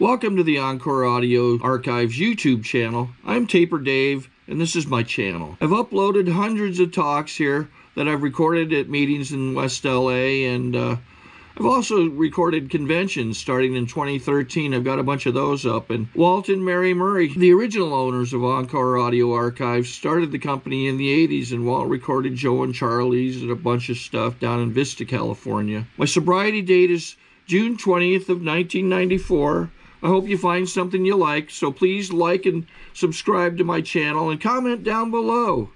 Welcome to the Encore Audio Archives YouTube channel. I'm Taper Dave, and this is my channel. I've uploaded hundreds of talks here that I've recorded at meetings in West LA, and I've also recorded conventions starting in 2013. I've got a bunch of those up. And Walt and Mary Murray, the original owners of Encore Audio Archives, started the company in the 80s, and Walt recorded Joe and Charlie's and a bunch of stuff down in Vista, California. My sobriety date is June 20th of 1994. I hope you find something you like, so please like and subscribe to my channel and comment down below.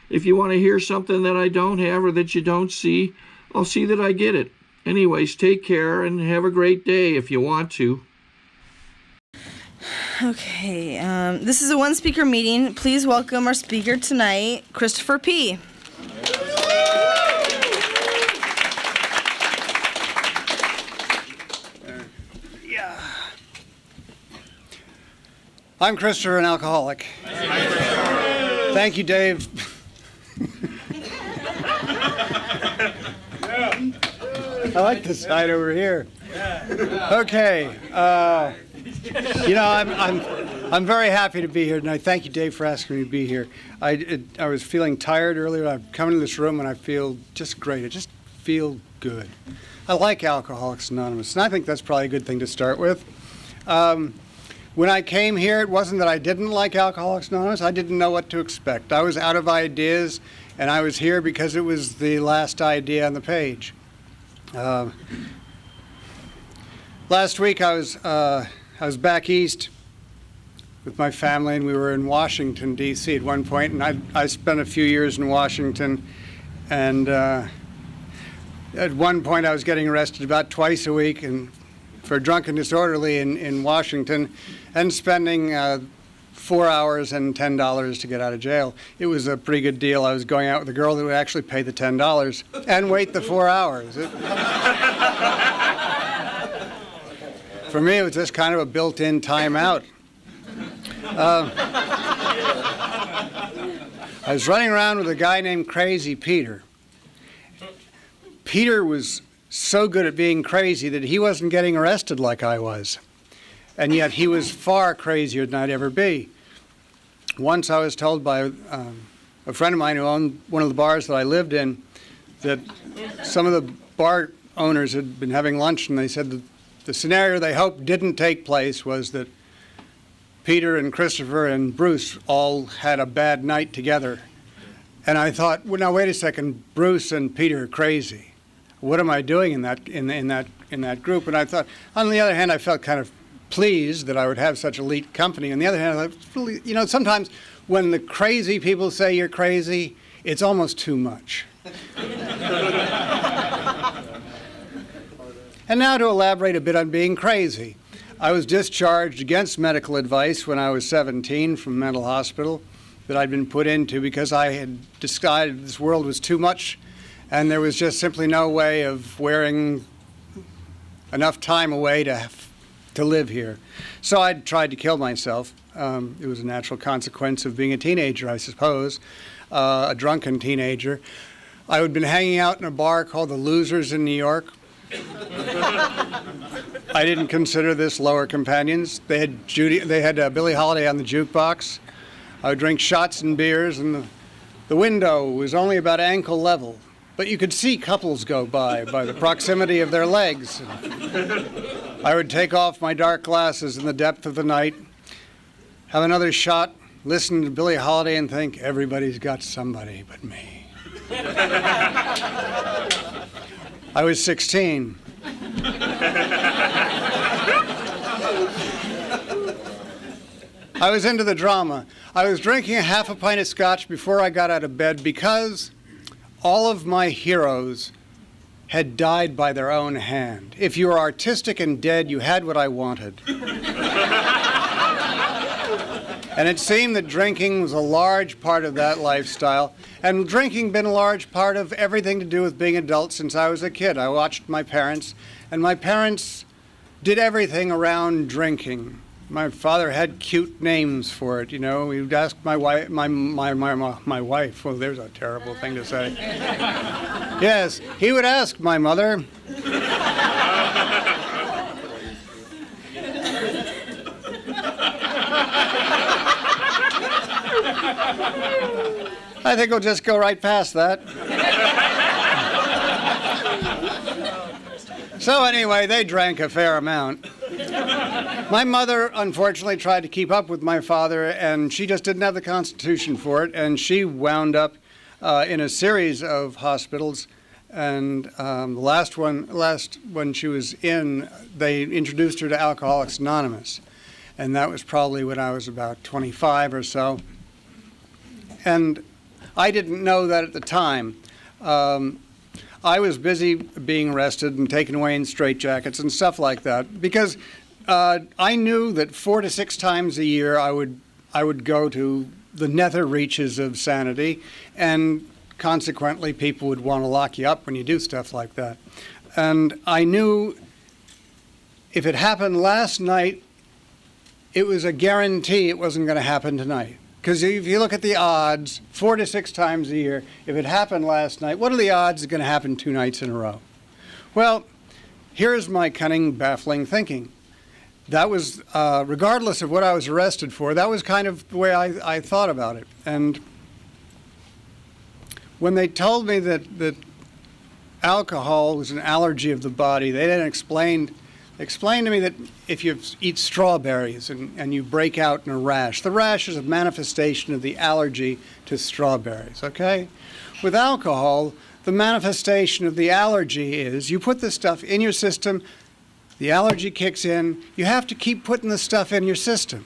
If you want to hear something that I don't have or that you don't see, I'll see that I get it. Anyways, take care and have a great day if you want to. Okay, this is a one-speaker meeting. Please welcome our speaker tonight, Christopher P. I'm Christopher, an alcoholic. Thank you, Dave. I like this side over here. Okay. I'm very happy to be here tonight. Thank you, Dave, for asking me to be here. I was feeling tired earlier. I've come into this room and I feel just great. I just feel good. I like Alcoholics Anonymous, and I think that's probably a good thing to start with. When I came here, it wasn't that I didn't like Alcoholics Anonymous. I didn't know what to expect. I was out of ideas, and I was here because it was the last idea on the page. Last week, I was back east with my family, and we were in Washington, D.C. at one point, and I spent a few years in Washington, and at one point, I was getting arrested about twice a week and for drunk and disorderly in Washington, and spending 4 hours and $10 to get out of jail. It was a pretty good deal. I was going out with a girl that would actually pay the $10 and wait the 4 hours. For me, it was just kind of a built-in timeout. I was running around with a guy named Crazy Peter. Peter was so good at being crazy that he wasn't getting arrested like I was. And yet he was far crazier than I'd ever be. Once I was told by a friend of mine who owned one of the bars that I lived in that some of the bar owners had been having lunch, and they said that the scenario they hoped didn't take place was that Peter and Christopher and Bruce all had a bad night together. And I thought, well, now wait a second, Bruce and Peter are crazy. What am I doing in that group? And I thought, on the other hand, I felt kind of pleased that I would have such elite company. On the other hand, sometimes when the crazy people say you're crazy, it's almost too much. And now to elaborate a bit on being crazy. I was discharged against medical advice when I was 17 from a mental hospital that I'd been put into because I had decided this world was too much, and there was just simply no way of wearing enough time away to live here. So I tried to kill myself. It was a natural consequence of being a teenager, I suppose, a drunken teenager. I had been hanging out in a bar called The Losers in New York. I didn't consider this lower companions. They had Billie Holiday on the jukebox. I would drink shots and beers, and the window was only about ankle level. But you could see couples go by the proximity of their legs. I would take off my dark glasses in the depth of the night, have another shot, listen to Billie Holiday, and think, everybody's got somebody but me. I was 16. I was into the drama. I was drinking a half a pint of scotch before I got out of bed because all of my heroes had died by their own hand. If you were artistic and dead, you had what I wanted. And it seemed that drinking was a large part of that lifestyle, and drinking been a large part of everything to do with being adult since I was a kid. I watched my parents, and my parents did everything around drinking. My father had cute names for it, you know. He would ask my wife, my wife, well, there's a terrible thing to say. Yes, he would ask my mother. I think we'll just go right past that. So anyway, they drank a fair amount. My mother, unfortunately, tried to keep up with my father, and she just didn't have the constitution for it, and she wound up in a series of hospitals. And the last one she was in, they introduced her to Alcoholics Anonymous. And that was probably when I was about 25 or so. And I didn't know that at the time. I was busy being arrested and taken away in straitjackets and stuff like that, because I knew that 4 to 6 times a year I would go to the nether reaches of sanity, and consequently people would want to lock you up when you do stuff like that. And I knew if it happened last night, it was a guarantee it wasn't going to happen tonight. Because if you look at the odds, 4 to 6 times a year, if it happened last night, what are the odds it's going to happen 2 nights in a row? Well, here's my cunning, baffling thinking. That was, regardless of what I was arrested for, that was kind of the way I thought about it. And when they told me that alcohol was an allergy of the body, they then explained to me that if you eat strawberries and you break out in a rash, the rash is a manifestation of the allergy to strawberries, okay? With alcohol, the manifestation of the allergy is you put the stuff in your system, the allergy kicks in, you have to keep putting the stuff in your system.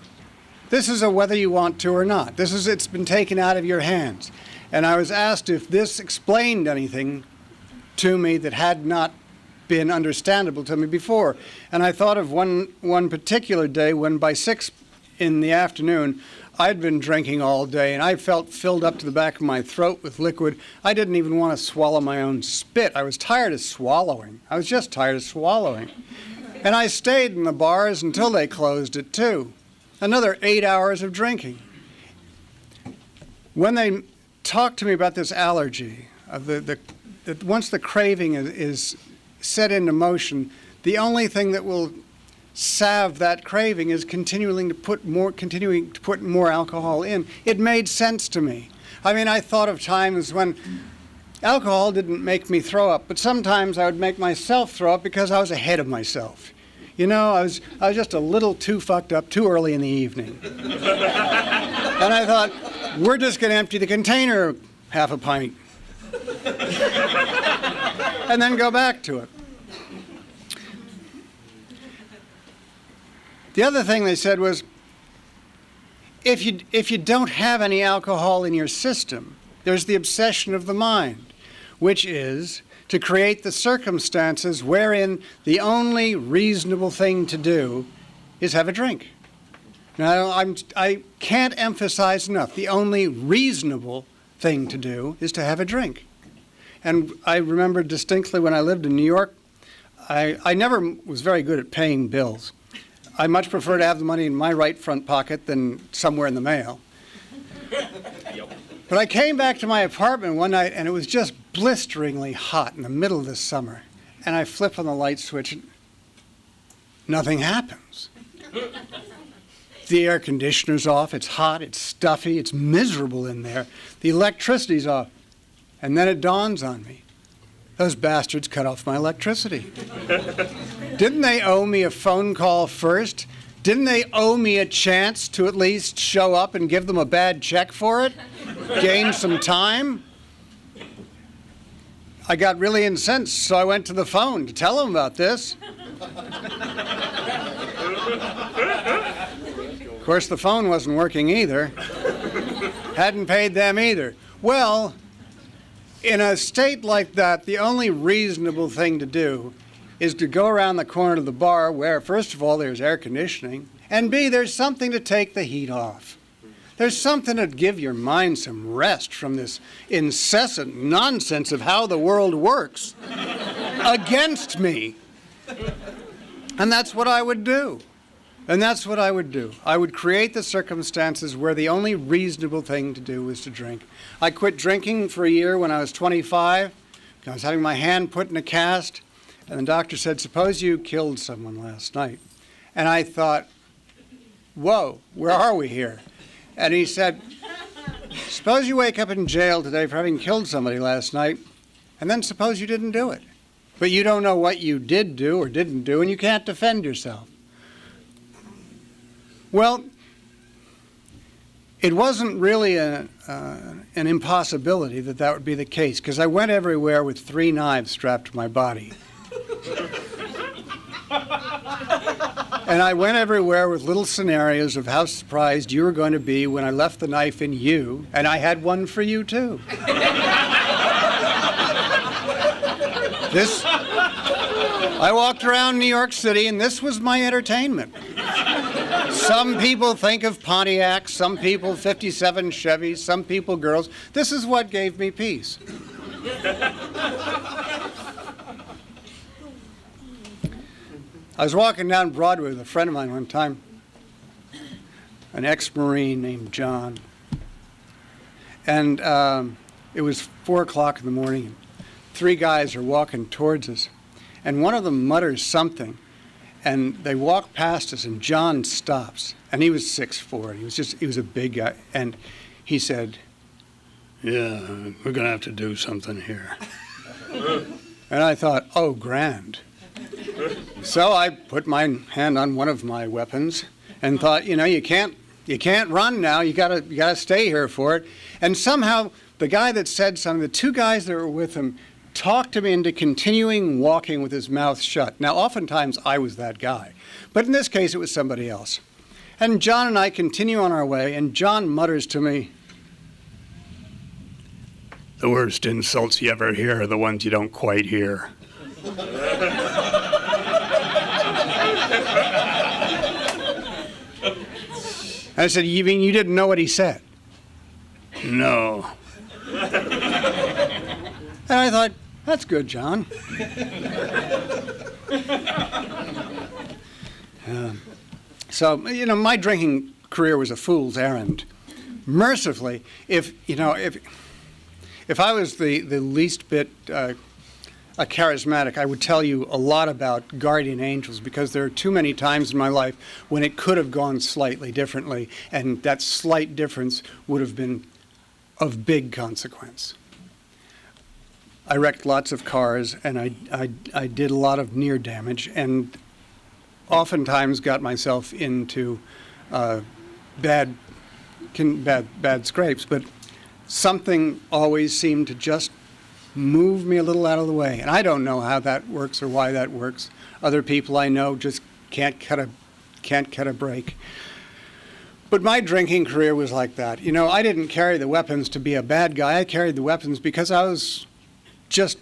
This is a whether you want to or not. It's been taken out of your hands. And I was asked if this explained anything to me that had not been understandable to me before. And I thought of one particular day when by 6 in the afternoon, I'd been drinking all day and I felt filled up to the back of my throat with liquid. I didn't even want to swallow my own spit. I was tired of swallowing. I was just tired of swallowing. And I stayed in the bars until they closed at 2. Another 8 hours of drinking. When they talked to me about this allergy, once the craving is set into motion, the only thing that will salve that craving is continuing to put more alcohol in. It made sense to me. I mean, I thought of times when alcohol didn't make me throw up, but sometimes I would make myself throw up because I was ahead of myself. You know, I was just a little too fucked up too early in the evening. And I thought, we're just going to empty the container half a pint. And then go back to it. The other thing they said was, if you don't have any alcohol in your system, there's the obsession of the mind, which is to create the circumstances wherein the only reasonable thing to do is have a drink. Now, I can't emphasize enough, the only reasonable thing to do is to have a drink. And I remember distinctly when I lived in New York, I never was very good at paying bills. I much prefer to have the money in my right front pocket than somewhere in the mail. But I came back to my apartment one night and it was just blisteringly hot in the middle of the summer. And I flip on the light switch and nothing happens. The air conditioner's off, it's hot, it's stuffy, it's miserable in there. The electricity's off. And then it dawns on me. Those bastards cut off my electricity. Didn't they owe me a phone call first? Didn't they owe me a chance to at least show up and give them a bad check for it? Gain some time? I got really incensed, so I went to the phone to tell them about this. Of course, the phone wasn't working either. Hadn't paid them either. Well, in a state like that, the only reasonable thing to do is to go around the corner to the bar where, first of all, there's air conditioning, and B, there's something to take the heat off. There's something to give your mind some rest from this incessant nonsense of how the world works against me. And that's what I would do. And that's what I would do. I would create the circumstances where the only reasonable thing to do was to drink. I quit drinking for a year when I was 25. I was having my hand put in a cast, and the doctor said, suppose you killed someone last night. And I thought, whoa, where are we here? And he said, Suppose you wake up in jail today for having killed somebody last night, and then suppose you didn't do it. But you don't know what you did do or didn't do, and you can't defend yourself. Well, it wasn't really an impossibility that would be the case, because I went everywhere with 3 knives strapped to my body. And I went everywhere with little scenarios of how surprised you were going to be when I left the knife in you, and I had one for you too. I walked around New York City, and this was my entertainment. Some people think of Pontiacs, some people 57 Chevys, some people girls. This is what gave me peace. I was walking down Broadway with a friend of mine one time, an ex-Marine named John. And it was 4 o'clock in the morning. 3 guys are walking towards us, and one of them mutters something, and they walk past us, and John stops. And he was 6'4". He was a big guy. And he said, "Yeah, we're going to have to do something here." And I thought, oh, grand. So I put my hand on one of my weapons and thought, you can't run now. You gotta stay here for it. And somehow the guy that said something, the 2 guys that were with him, talked him into continuing walking with his mouth shut. Now, oftentimes I was that guy, but in this case it was somebody else. And John and I continue on our way, and John mutters to me, "The worst insults you ever hear are the ones you don't quite hear." I said, "You mean you didn't know what he said?" "No." And I thought, that's good, John. So, my drinking career was a fool's errand. Mercifully, if I was the least bit charismatic, I would tell you a lot about guardian angels, because there are too many times in my life when it could have gone slightly differently, and that slight difference would have been of big consequence. I wrecked lots of cars, and I did a lot of near damage, and oftentimes got myself into bad scrapes, but something always seemed to just move me a little out of the way. And I don't know how that works or why that works. Other people I know just can't cut a break. But my drinking career was like that. I didn't carry the weapons to be a bad guy. I carried the weapons because I was just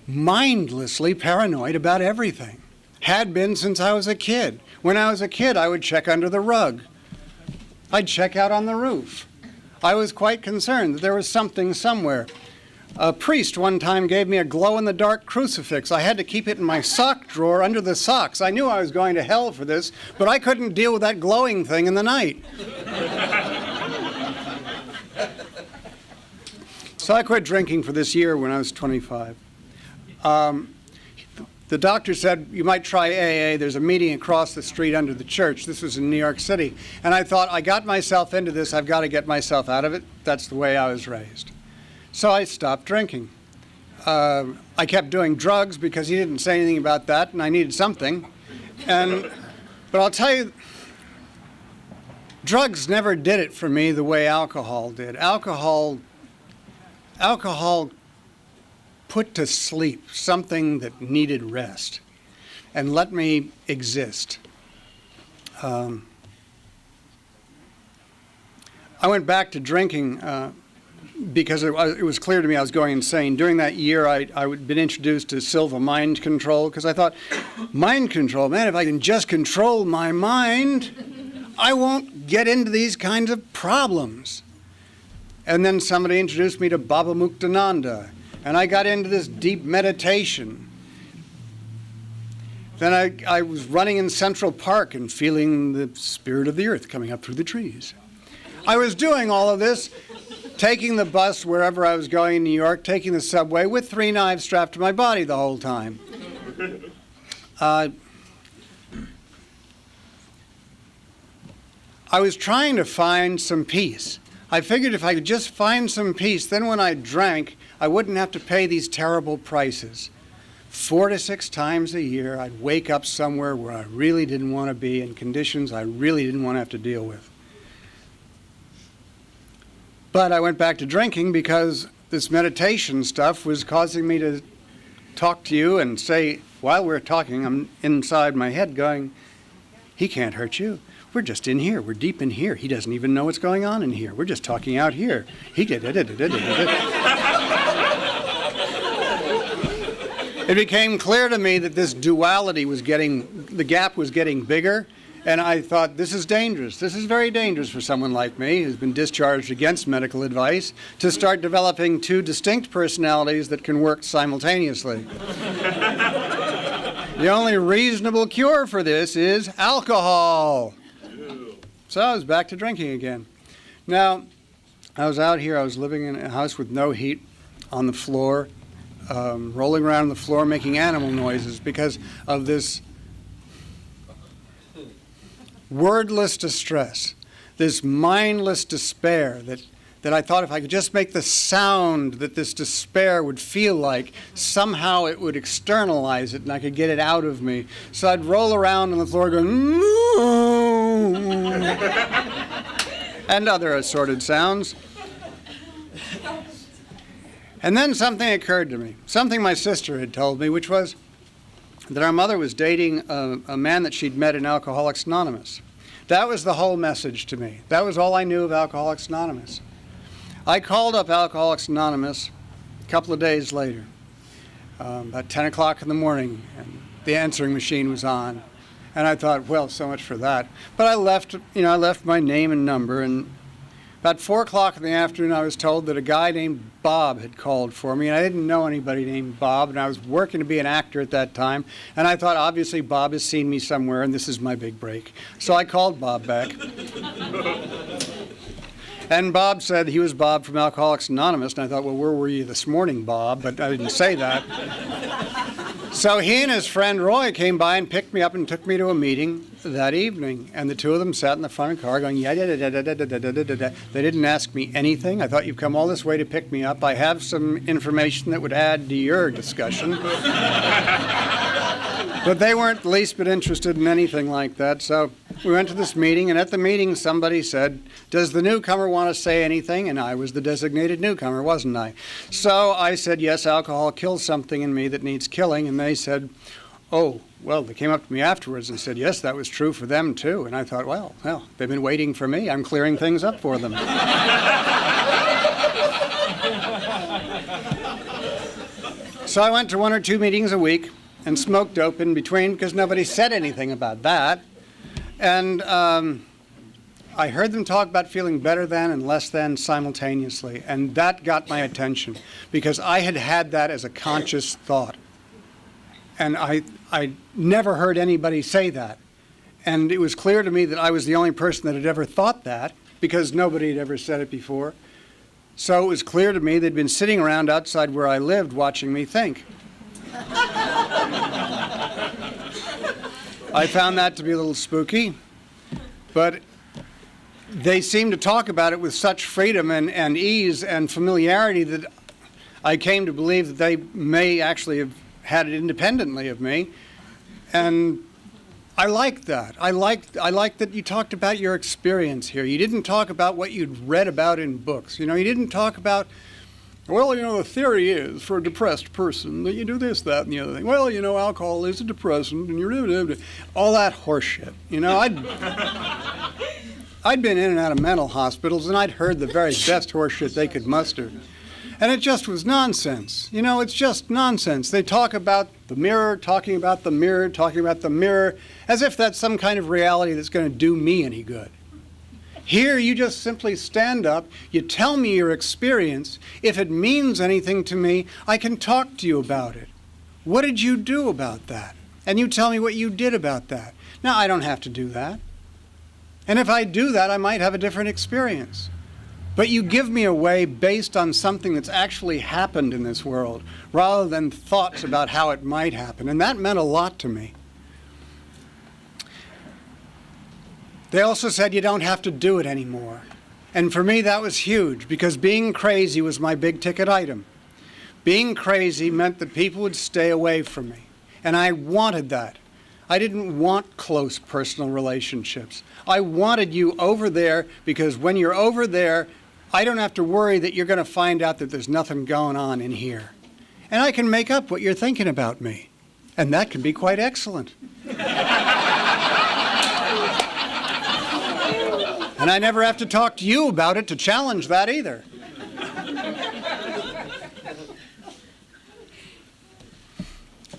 mindlessly paranoid about everything. Had been since I was a kid. When I was a kid, I would check under the rug. I'd check out on the roof. I was quite concerned that there was something somewhere. A priest one time gave me a glow-in-the-dark crucifix. I had to keep it in my sock drawer under the socks. I knew I was going to hell for this, but I couldn't deal with that glowing thing in the night. So I quit drinking for this year when I was 25. The doctor said, "You might try AA. There's a meeting across the street under the church." This was in New York City. And I thought, I got myself into this. I've got to get myself out of it. That's the way I was raised. So I stopped drinking. I kept doing drugs because he didn't say anything about that, and I needed something. But I'll tell you, drugs never did it for me the way alcohol did. Alcohol put to sleep something that needed rest and let me exist. I went back to drinking because it was clear to me I was going insane. During that year, I'd been introduced to Silva mind control, because I thought, mind control, man, if I can just control my mind, I won't get into these kinds of problems. And then somebody introduced me to Baba Muktananda, and I got into this deep meditation. Then I was running in Central Park and feeling the spirit of the earth coming up through the trees. I was doing all of this, taking the bus wherever I was going in New York, taking the subway with 3 knives strapped to my body the whole time. I was trying to find some peace. I figured if I could just find some peace, then when I drank, I wouldn't have to pay these terrible prices. 4 to 6 times a year, I'd wake up somewhere where I really didn't want to be in conditions I really didn't want to have to deal with. But I went back to drinking because this meditation stuff was causing me to talk to you and say, while we're talking, I'm inside my head going, he can't hurt you. We're just in here. We're deep in here. He doesn't even know what's going on in here. We're just talking out here. He did it. It became clear to me that this duality was the gap was getting bigger, and I thought, this is dangerous. This is very dangerous for someone like me who's been discharged against medical advice to start developing 2 distinct personalities that can work simultaneously. The only reasonable cure for this is alcohol. So I was back to drinking again. Now, I was out here, I was living in a house with no heat, on the floor, rolling around on the floor making animal noises because of this wordless distress, this mindless despair that I thought if I could just make the sound that this despair would feel like, somehow it would externalize it and I could get it out of me. So I'd roll around on the floor going, and other assorted sounds. And then something occurred to me, something my sister had told me, which was that our mother was dating a man that she'd met in Alcoholics Anonymous. That was the whole message to me. That was all I knew of Alcoholics Anonymous. I called up Alcoholics Anonymous a couple of days later, about 10 o'clock in the morning, and the answering machine was on. And I thought, well, so much for that. But I left my name and number, and about 4 o'clock in the afternoon, I was told that a guy named Bob had called for me, and I didn't know anybody named Bob, and I was working to be an actor at that time, and I thought, obviously, Bob has seen me somewhere, and this is my big break. So I called Bob back. And Bob said he was Bob from Alcoholics Anonymous, and I thought, well, where were you this morning, Bob? But I didn't say that. So he and his friend Roy came by and picked me up and took me to a meeting that evening. And the two of them sat in the front of the car going, yeah, da, da, da, da, da, da, da, da, da. They didn't ask me anything. I thought, you've come all this way to pick me up. I have some information that would add to your discussion. But they weren't the least bit interested in anything like that. So we went to this meeting, and at the meeting somebody said, does the newcomer want to say anything? And I was the designated newcomer, wasn't I? So I said, yes, alcohol kills something in me that needs killing. And they said, oh, well, they came up to me afterwards and said, yes, that was true for them too. And I thought, well, they've been waiting for me. I'm clearing things up for them. So I went to 1 or 2 meetings a week and smoked dope in between because nobody said anything about that. And I heard them talk about feeling better than and less than simultaneously, and that got my attention because I had had that as a conscious thought. And I never heard anybody say that. And it was clear to me that I was the only person that had ever thought that because nobody had ever said it before. So it was clear to me they'd been sitting around outside where I lived watching me think. I found that to be a little spooky, but they seemed to talk about it with such freedom and ease and familiarity that I came to believe that they may actually have had it independently of me. And I liked that. I liked that you talked about your experience here. You didn't talk about what you'd read about in books. You didn't talk about, well, the theory is for a depressed person that you do this, that, and the other thing. Well, alcohol is a depressant, and you're all that horseshit. I'd been in and out of mental hospitals, and I'd heard the very best horseshit they could muster. And it just was nonsense. It's just nonsense. They talk about the mirror, talking about the mirror, talking about the mirror, as if that's some kind of reality that's going to do me any good. Here, you just simply stand up, you tell me your experience. If it means anything to me, I can talk to you about it. What did you do about that? And you tell me what you did about that. Now, I don't have to do that. And if I do that, I might have a different experience. But you give me away based on something that's actually happened in this world, rather than thoughts about how it might happen. And that meant a lot to me. They also said you don't have to do it anymore. And for me, that was huge, because being crazy was my big ticket item. Being crazy meant that people would stay away from me. And I wanted that. I didn't want close personal relationships. I wanted you over there, because when you're over there, I don't have to worry that you're going to find out that there's nothing going on in here. And I can make up what you're thinking about me. And that can be quite excellent. And I never have to talk to you about it to challenge that either.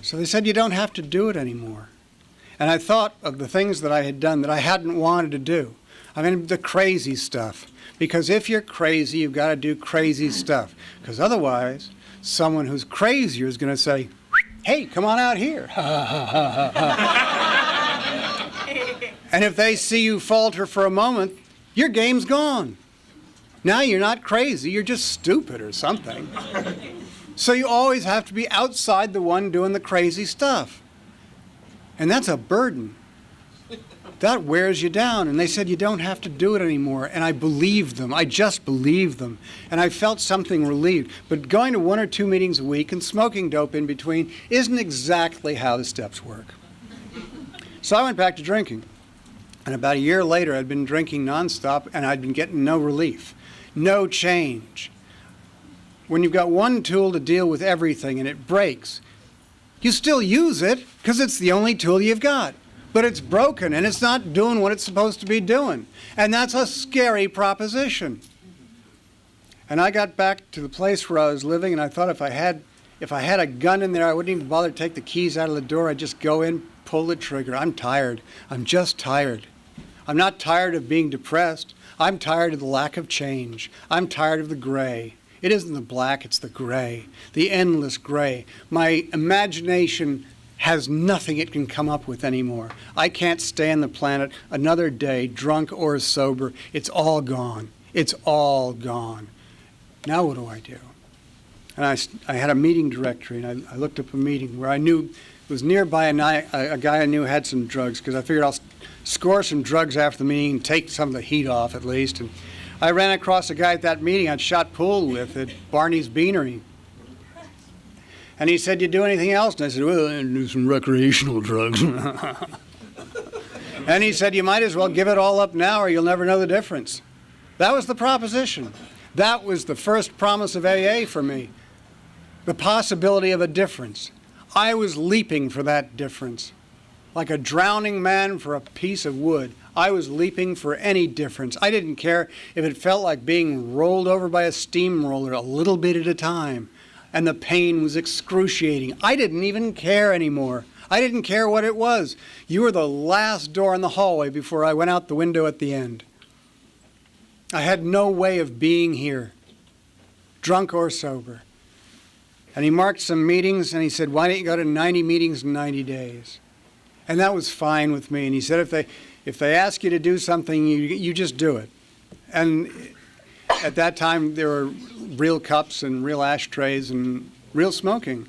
So they said, you don't have to do it anymore. And I thought of the things that I had done that I hadn't wanted to do. I mean, the crazy stuff. Because if you're crazy, you've got to do crazy stuff. Because otherwise, someone who's crazier is going to say, hey, come on out here. And if they see you falter for a moment, your game's gone. Now you're not crazy, you're just stupid or something. So you always have to be outside the one doing the crazy stuff. And that's a burden. That wears you down. And they said, you don't have to do it anymore. And I believed them. I just believed them. And I felt something relieved. But going to 1 or 2 meetings a week and smoking dope in between isn't exactly how the steps work. So I went back to drinking. And about a year later, I'd been drinking nonstop, and I'd been getting no relief, no change. When you've got one tool to deal with everything and it breaks, you still use it because it's the only tool you've got. But it's broken, and it's not doing what it's supposed to be doing. And that's a scary proposition. And I got back to the place where I was living, and I thought if I had a gun in there, I wouldn't even bother to take the keys out of the door. I'd just go in, pull the trigger. I'm tired. I'm just tired. I'm not tired of being depressed. I'm tired of the lack of change. I'm tired of the gray. It isn't the black, it's the gray, the endless gray. My imagination has nothing it can come up with anymore. I can't stay on the planet another day, drunk or sober. It's all gone. It's all gone. Now what do I do? And I had a meeting directory, and I looked up a meeting where I knew it was nearby a guy I knew had some drugs, because I figured I'll score some drugs after the meeting and take some of the heat off at least. And I ran across a guy at that meeting I'd shot pool with at Barney's Beanery. And he said, you do anything else? And I said, well, I do some recreational drugs. And he said, you might as well give it all up now or you'll never know the difference. That was the proposition. That was the first promise of AA for me. The possibility of a difference. I was leaping for that difference. Like a drowning man for a piece of wood. I was leaping for any difference. I didn't care if it felt like being rolled over by a steamroller a little bit at a time. And the pain was excruciating. I didn't even care anymore. I didn't care what it was. You were the last door in the hallway before I went out the window at the end. I had no way of being here, drunk or sober. And he marked some meetings, and he said, why don't you go to 90 meetings in 90 days? And that was fine with me. And he said, if they ask you to do something, you just do it. And at that time, there were real cups and real ashtrays and real smoking.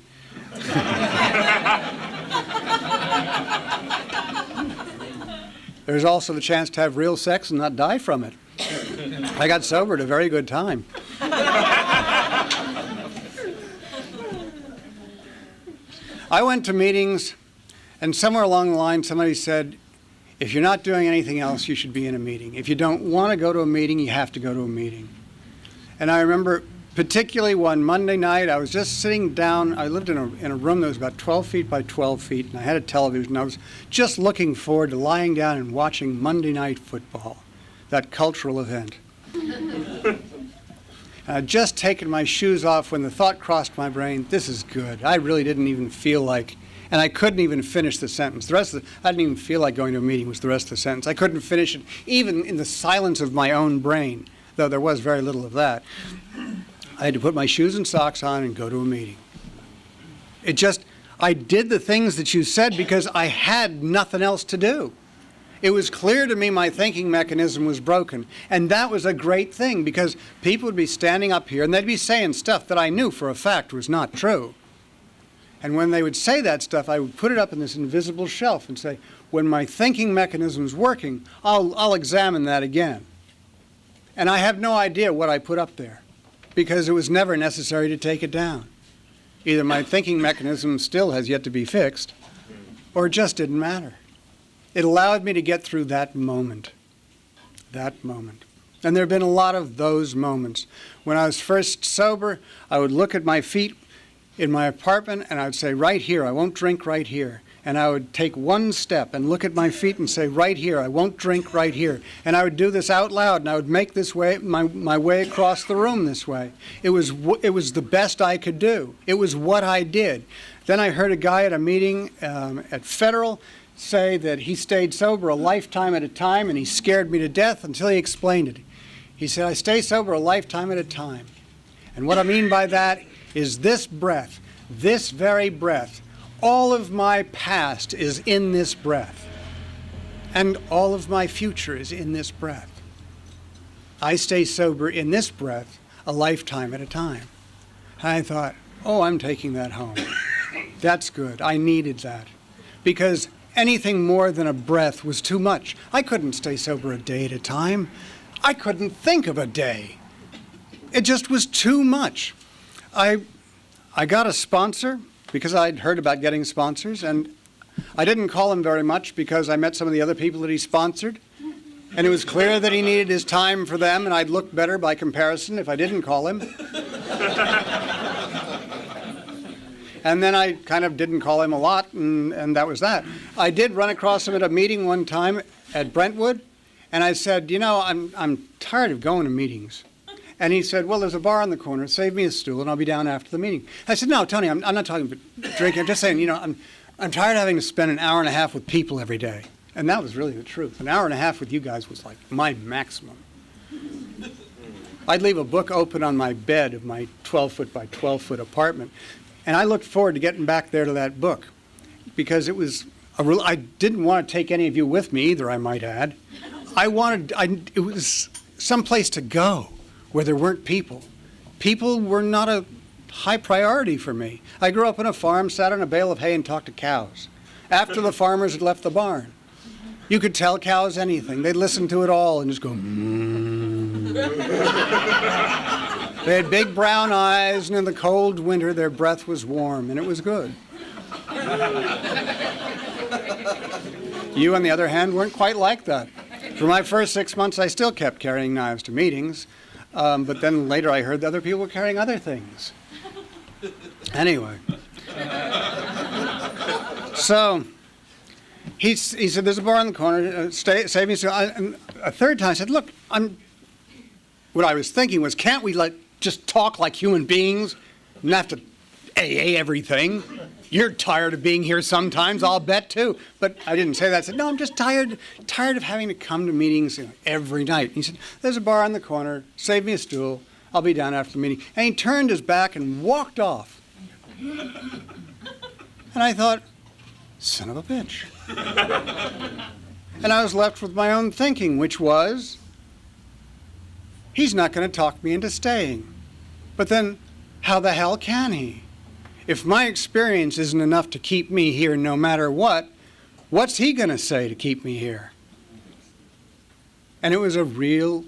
There's also the chance to have real sex and not die from it. I got sober at a very good time. I went to meetings, and somewhere along the line, somebody said, if you're not doing anything else, you should be in a meeting. If you don't want to go to a meeting, you have to go to a meeting. And I remember particularly one Monday night, I was just sitting down. I lived in a room that was about 12 feet by 12 feet, and I had a television. I was just looking forward to lying down and watching Monday Night Football, that cultural event. I'd just taken my shoes off when the thought crossed my brain, this is good. I really didn't even feel like, and I couldn't even finish the sentence. I didn't even feel like going to a meeting was the rest of the sentence. I couldn't finish it even in the silence of my own brain, though there was very little of that. I had to put my shoes and socks on and go to a meeting. I did the things that you said because I had nothing else to do. It was clear to me my thinking mechanism was broken. And that was a great thing, because people would be standing up here and they'd be saying stuff that I knew for a fact was not true. And when they would say that stuff, I would put it up in this invisible shelf and say, when my thinking mechanism's working, I'll examine that again. And I have no idea what I put up there, because it was never necessary to take it down. Either my thinking mechanism still has yet to be fixed, or it just didn't matter. It allowed me to get through that moment. That moment. And there have been a lot of those moments. When I was first sober, I would look at my feet in my apartment and I would say, right here, I won't drink right here. And I would take one step and look at my feet and say, right here, I won't drink right here. And I would do this out loud, and I would make this way, my way across the room this way. It was the best I could do. It was what I did. Then I heard a guy at a meeting at Federal say that he stayed sober a lifetime at a time, and he scared me to death until he explained it. He said, I stay sober a lifetime at a time. And what I mean by that is this breath, this very breath. All of my past is in this breath, and all of my future is in this breath. I stay sober in this breath a lifetime at a time. And I thought, oh, I'm taking that home. That's good. I needed that, because anything more than a breath was too much. I couldn't stay sober a day at a time. I couldn't think of a day. It just was too much. I got a sponsor, because I'd heard about getting sponsors, and I didn't call him very much because I met some of the other people that he sponsored, and it was clear that he needed his time for them, and I'd look better by comparison if I didn't call him. And then I kind of didn't call him a lot, and that was that. I did run across him at a meeting one time at Brentwood, and I said, you know, I'm tired of going to meetings. And he said, well, there's a bar on the corner. Save me a stool, and I'll be down after the meeting. I said, no, Tony, I'm not talking about drinking. I'm just saying, you know, I'm tired of having to spend an hour and a half with people every day. And that was really the truth. An hour and a half with you guys was like my maximum. I'd leave a book open on my bed of my 12-foot by 12-foot apartment, and I looked forward to getting back there to that book, because it was I didn't want to take any of you with me either, I might add. It was someplace to go where there weren't people. People were not a high priority for me. I grew up on a farm, sat on a bale of hay, and talked to cows after the farmers had left the barn. You could tell cows anything. They'd listen to it all and just go, mm. They had big brown eyes, and in the cold winter, their breath was warm, and it was good. You, on the other hand, weren't quite like that. For my first 6 months, I still kept carrying knives to meetings. But then later I heard that other people were carrying other things. Anyway. So he said, there's a bar on the corner, save me. So a third time I said, look, what I was thinking was, can't we just talk like human beings and have to AA everything? You're tired of being here sometimes, I'll bet too. But I didn't say that. I said, no, I'm just tired of having to come to meetings every night. He said, there's a bar on the corner, save me a stool, I'll be down after the meeting. And he turned his back and walked off. And I thought, son of a bitch. And I was left with my own thinking, which was, he's not going to talk me into staying. But then, how the hell can he? If my experience isn't enough to keep me here no matter what, what's he going to say to keep me here? And it was a real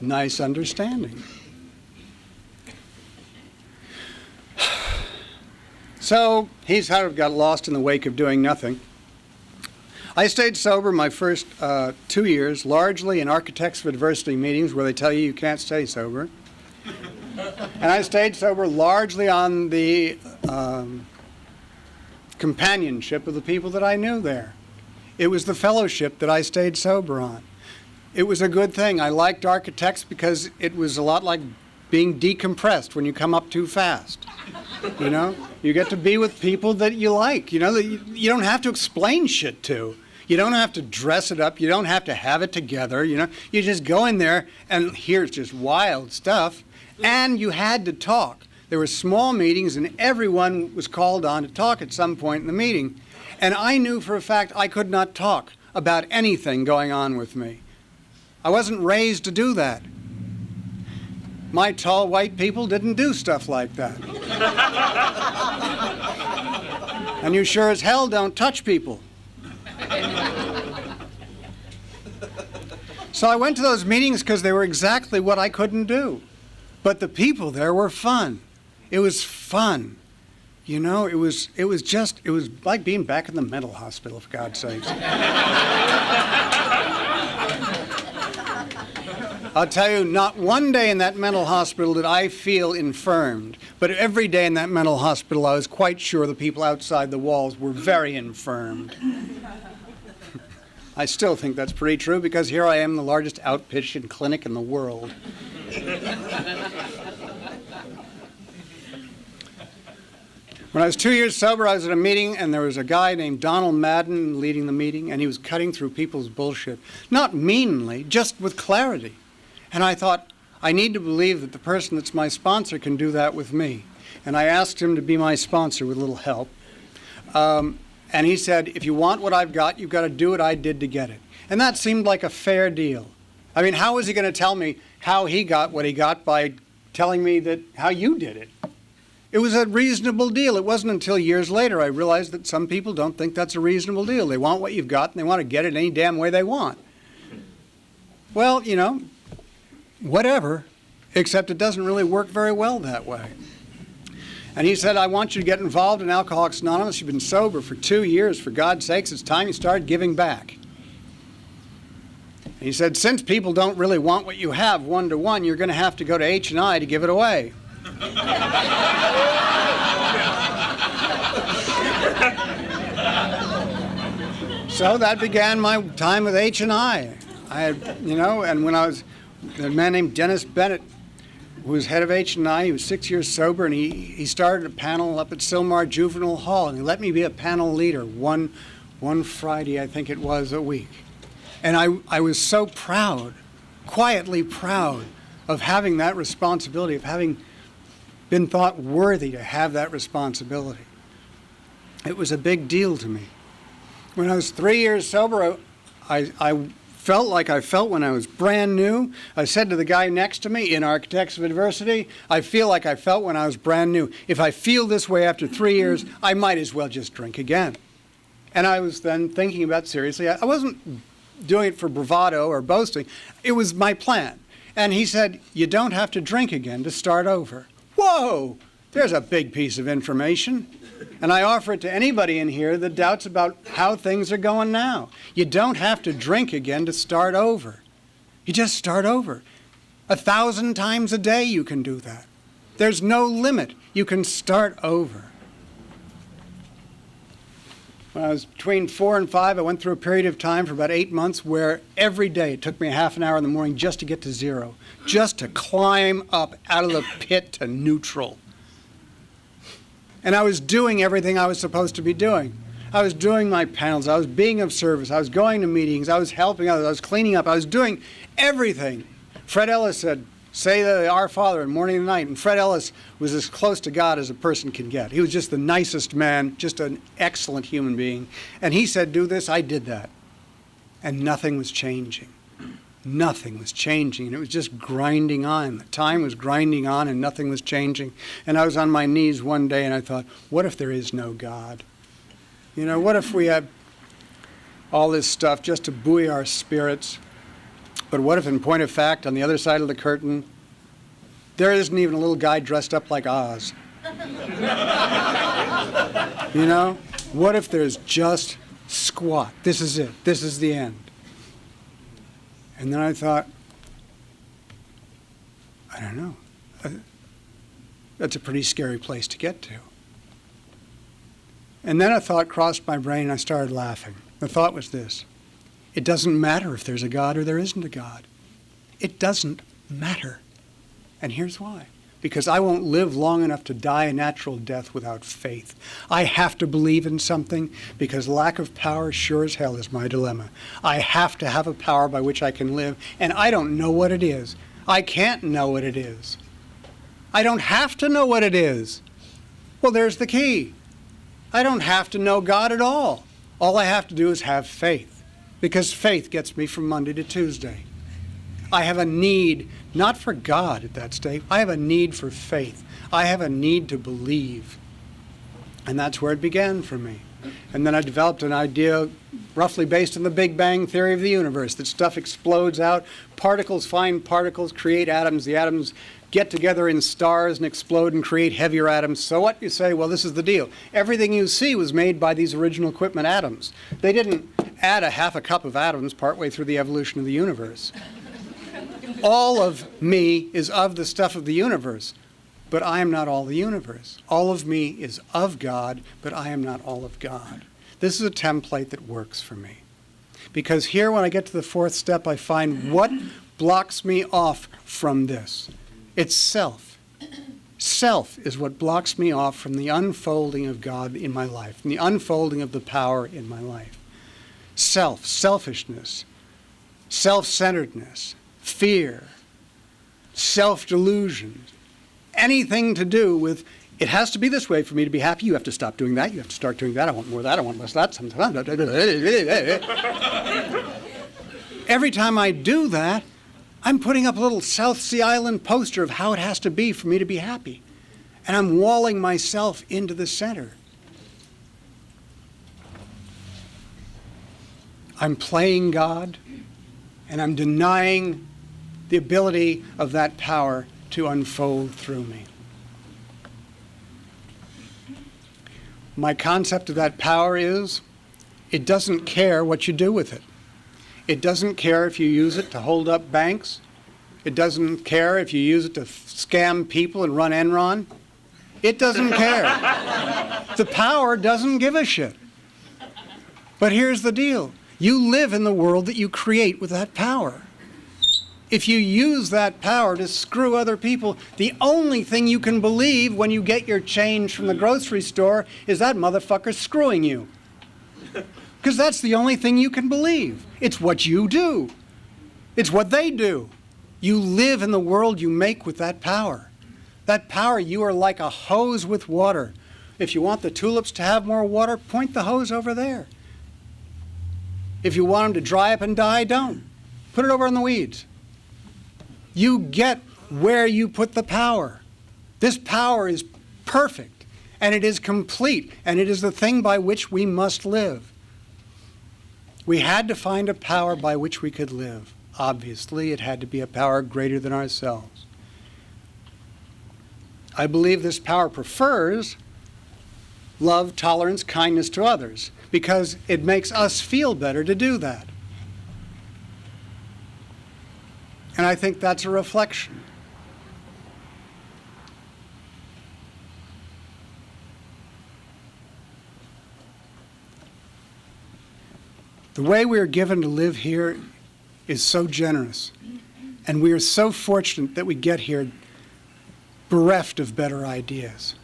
nice understanding. So he sort of got lost in the wake of doing nothing. I stayed sober my first 2 years, largely in Architects for Diversity meetings where they tell you can't stay sober. And I stayed sober largely on the companionship of the people that I knew there. It was the fellowship that I stayed sober on. It was a good thing. I liked Architects because it was a lot like being decompressed when you come up too fast. You know, you get to be with people that you like, you know, that you don't have to explain shit to. You don't have to dress it up. You don't have to have it together, you know. You just go in there and here's just wild stuff. And you had to talk. There were small meetings and everyone was called on to talk at some point in the meeting. And I knew for a fact I could not talk about anything going on with me. I wasn't raised to do that. My tall white people didn't do stuff like that. And you sure as hell don't touch people. So I went to those meetings because they were exactly what I couldn't do. But the people there were fun. It was fun. You know, it was like being back in the mental hospital, for God's sakes. I'll tell you, not one day in that mental hospital did I feel infirmed, but every day in that mental hospital I was quite sure the people outside the walls were very infirmed. I still think that's pretty true because here I am in the largest outpatient clinic in the world. When I was 2 years sober, I was at a meeting, and there was a guy named Donald Madden leading the meeting, and he was cutting through people's bullshit. Not meanly, just with clarity. And I thought, I need to believe that the person that's my sponsor can do that with me. And I asked him to be my sponsor with a little help. And he said, if you want what I've got, you've got to do what I did to get it. And that seemed like a fair deal. I mean, how was he going to tell me how he got what he got by telling me that how you did it? It was a reasonable deal. It wasn't until years later I realized that some people don't think that's a reasonable deal. They want what you've got, and they want to get it any damn way they want. Well, you know, whatever, except it doesn't really work very well that way. And he said, I want you to get involved in Alcoholics Anonymous. You've been sober for 2 years. For God's sakes, it's time you started giving back. And he said, since people don't really want what you have one-to-one, you're going to have to go to H&I to give it away. So that began my time with H&I. I had, you know, and when I was, a man named Dennis Bennett, who was head of H&I, he was 6 years sober, and he started a panel up at Sylmar Juvenile Hall, and he let me be a panel leader one Friday, I think it was, a week. And I was so proud, quietly proud, of having that responsibility, of having been thought worthy to have that responsibility. It was a big deal to me. When I was 3 years sober, I felt like I felt when I was brand new. I said to the guy next to me in Architects of Adversity, I feel like I felt when I was brand new. If I feel this way after 3 years, I might as well just drink again. And I was then thinking about seriously, I wasn't doing it for bravado or boasting. It was my plan. And he said, you don't have to drink again to start over. Whoa, there's a big piece of information. And I offer it to anybody in here that doubts about how things are going now. You don't have to drink again to start over. You just start over. 1,000 times a day you can do that. There's no limit. You can start over. When I was between 4 and 5, I went through a period of time for about 8 months where every day it took me half an hour in the morning just to get to zero, just to climb up out of the pit to neutral. And I was doing everything I was supposed to be doing. I was doing my panels. I was being of service. I was going to meetings. I was helping others. I was cleaning up. I was doing everything. Fred Ellis said, say the Our Father in morning and night. And Fred Ellis was as close to God as a person can get. He was just the nicest man, just an excellent human being. And he said, do this. I did that. And nothing was changing. Nothing was changing. And it was just grinding on. The time was grinding on and nothing was changing. And I was on my knees one day and I thought, what if there is no God? You know, what if we have all this stuff just to buoy our spirits? But what if, in point of fact, on the other side of the curtain, there isn't even a little guy dressed up like Oz? You know? What if there's just squat? This is it. This is the end. And then I thought, I don't know. That's a pretty scary place to get to. And then a thought crossed my brain and I started laughing. The thought was this. It doesn't matter if there's a God or there isn't a God. It doesn't matter. And here's why. Because I won't live long enough to die a natural death without faith. I have to believe in something because lack of power sure as hell is my dilemma. I have to have a power by which I can live, and I don't know what it is. I can't know what it is. I don't have to know what it is. Well, there's the key. I don't have to know God at all. All I have to do is have faith, because faith gets me from Monday to Tuesday. I have a need, not for God at that stage. I have a need for faith. I have a need to believe. And that's where it began for me. And then I developed an idea roughly based on the Big Bang theory of the universe, that stuff explodes out, particles find particles, create atoms, the atoms get together in stars and explode and create heavier atoms. So what? You say, well, this is the deal. Everything you see was made by these original equipment atoms. They didn't add a half a cup of atoms partway through the evolution of the universe. All of me is of the stuff of the universe, but I am not all the universe. All of me is of God, but I am not all of God. This is a template that works for me. Because here, when I get to the fourth step, I find what blocks me off from this. It's self. Self is what blocks me off from the unfolding of God in my life, from the unfolding of the power in my life. Self, selfishness, self-centeredness, fear, self-delusion, anything to do with, it has to be this way for me to be happy. You have to stop doing that. You have to start doing that. I want more of that. I want less of that. Every time I do that, I'm putting up a little South Sea Island poster of how it has to be for me to be happy. And I'm walling myself into the center. I'm playing God, and I'm denying the ability of that power to unfold through me. My concept of that power is, it doesn't care what you do with it. It doesn't care if you use it to hold up banks. It doesn't care if you use it to scam people and run Enron. It doesn't care. The power doesn't give a shit. But here's the deal. You live in the world that you create with that power. If you use that power to screw other people, the only thing you can believe when you get your change from the grocery store is that motherfucker's screwing you. Because that's the only thing you can believe. It's what you do. It's what they do. You live in the world you make with that power. That power, you are like a hose with water. If you want the tulips to have more water, point the hose over there. If you want them to dry up and die, don't. Put it over in the weeds. You get where you put the power. This power is perfect, and it is complete, and it is the thing by which we must live. We had to find a power by which we could live. Obviously, it had to be a power greater than ourselves. I believe this power prefers love, tolerance, kindness to others, because it makes us feel better to do that. And I think that's a reflection. The way we are given to live here is so generous, and we are so fortunate that we get here bereft of better ideas,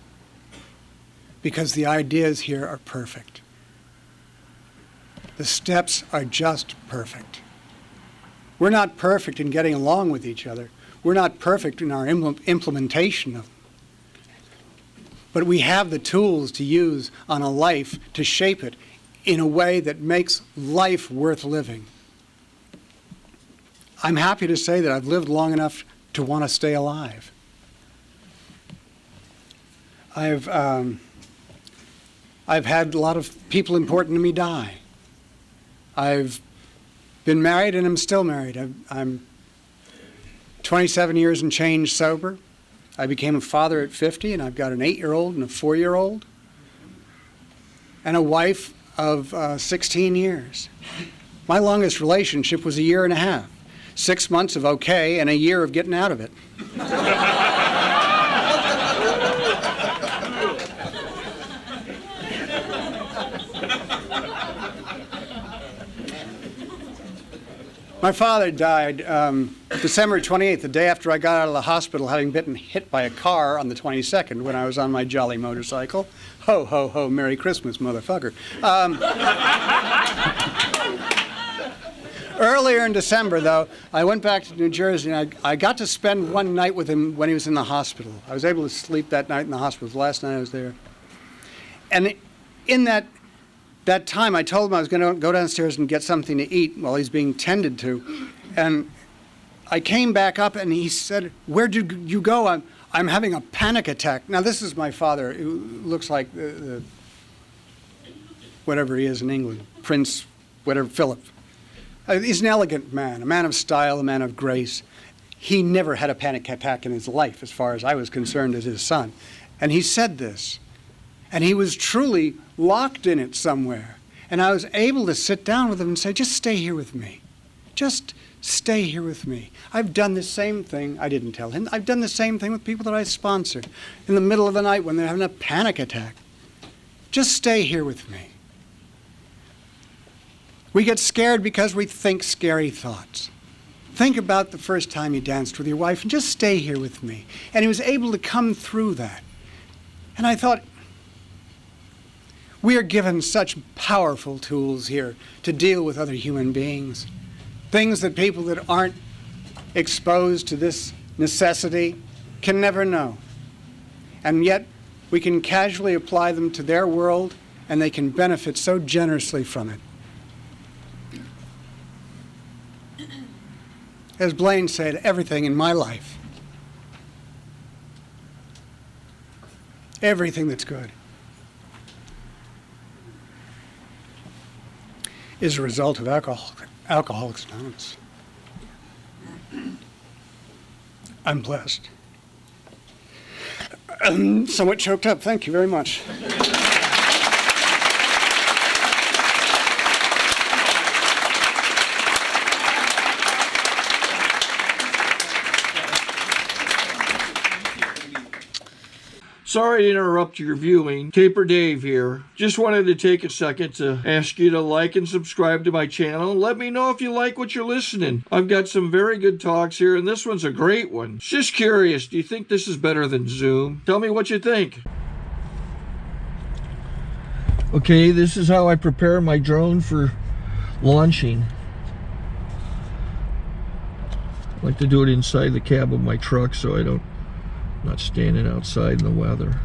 because the ideas here are perfect. The steps are just perfect. We're not perfect in getting along with each other. We're not perfect in our implementation of them. But we have the tools to use on a life to shape it in a way that makes life worth living. I'm happy to say that I've lived long enough to want to stay alive. I've had a lot of people important to me die. I've been married and I'm still married. I'm 27 years and change sober. I became a father at 50, and I've got an 8-year-old and a 4-year-old, and a wife of 16 years. My longest relationship was 1.5 years. 6 months of okay and a year of getting out of it. My father died December 28th, the day after I got out of the hospital, having been hit by a car on the 22nd when I was on my jolly motorcycle. Ho, ho, ho, Merry Christmas, motherfucker. Earlier in December, though, I went back to New Jersey, and I got to spend one night with him when he was in the hospital. I was able to sleep that night in the hospital. It was the last night I was there. And in that time, I told him I was going to go downstairs and get something to eat while he's being tended to. And I came back up, and he said, "Where did you go? I'm having a panic attack." Now, this is my father, who looks like whatever he is in England, Prince, whatever, Philip. He's an elegant man, a man of style, a man of grace. He never had a panic attack in his life, as far as I was concerned, as his son. And he said this, and he was truly locked in it somewhere. And I was able to sit down with him and say, just stay here with me. Just stay here with me. I've done the same thing. I didn't tell him. I've done the same thing with people that I sponsored in the middle of the night when they're having a panic attack. Just stay here with me. We get scared because we think scary thoughts. Think about the first time you danced with your wife and just stay here with me. And he was able to come through that. And I thought, we are given such powerful tools here to deal with other human beings. Things that people that aren't exposed to this necessity can never know. And yet, we can casually apply them to their world, and they can benefit so generously from it. As Blaine said, everything in my life, everything that's good, is a result of Alcoholics Anonymous. I'm blessed. I'm somewhat choked up. Thank you very much. Sorry to interrupt your viewing. Taper Dave here. Just wanted to take a second to ask you to like and subscribe to my channel. Let me know if you like what you're listening. I've got some very good talks here, and this one's a great one. Just curious, do you think this is better than Zoom? Tell me what you think. Okay, this is how I prepare my drone for launching. I like to do it inside the cab of my truck so I don't not standing outside in the weather.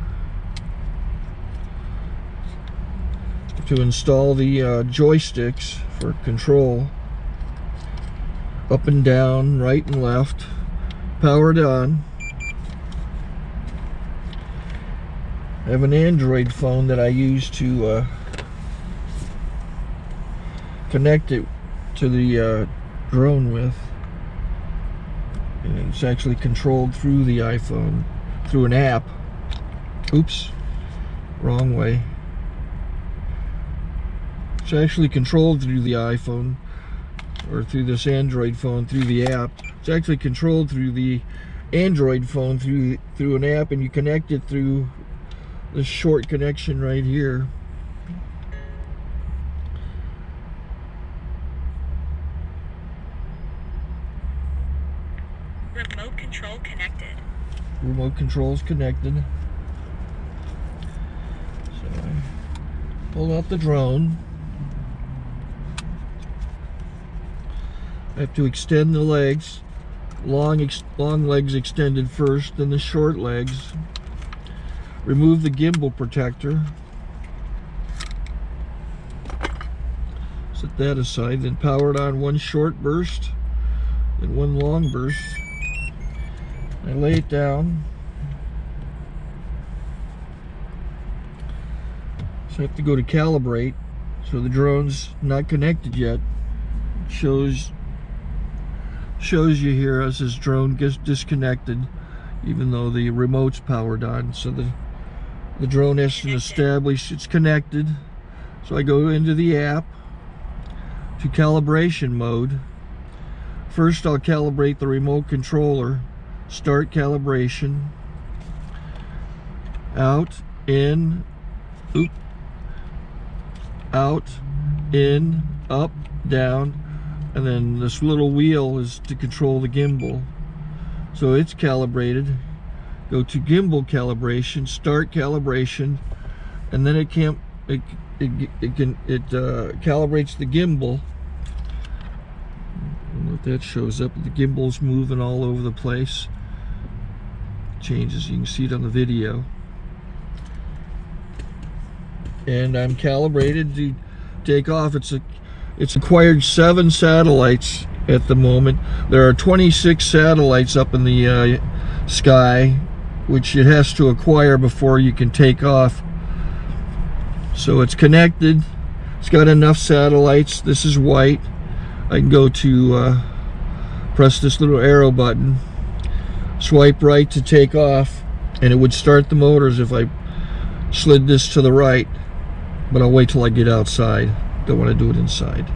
To install the joysticks for control, up and down, right and left, powered on. I have an Android phone that I use to connect it to the drone with. And it's actually controlled through the iPhone, through an app. Oops, wrong way. It's actually controlled through the iPhone, or through this Android phone, through the app. It's actually controlled through the Android phone, through an app, and you connect it through this short connection right here. Remote control connected. Remote control's connected. So I pull out the drone. I have to extend the legs. Long legs extended first, then the short legs. Remove the gimbal protector. Set that aside, then power it on one short burst, then one long burst. I lay it down. So I have to go to calibrate. So the drone's not connected yet. It shows you here as this drone gets disconnected, even though the remote's powered on. So the drone has to establish it's connected. So I go into the app to calibration mode. First I'll calibrate the remote controller. Start calibration. Out, in, oop, out, in, up, down, and then this little wheel is to control the gimbal. So it's calibrated. Go to gimbal calibration, start calibration, and then it calibrates the gimbal. I don't know if that shows up. The gimbal's moving all over the place. Changes, you can see it on the video. And I'm calibrated to take off. It's acquired 7 satellites at the moment. There are 26 satellites up in the sky, which it has to acquire before you can take off. So it's connected. It's got enough satellites. This is white. I can go to press this little arrow button, swipe right to take off, and it would start the motors if I slid this to the right, but I'll wait till I get outside. Don't want to do it inside.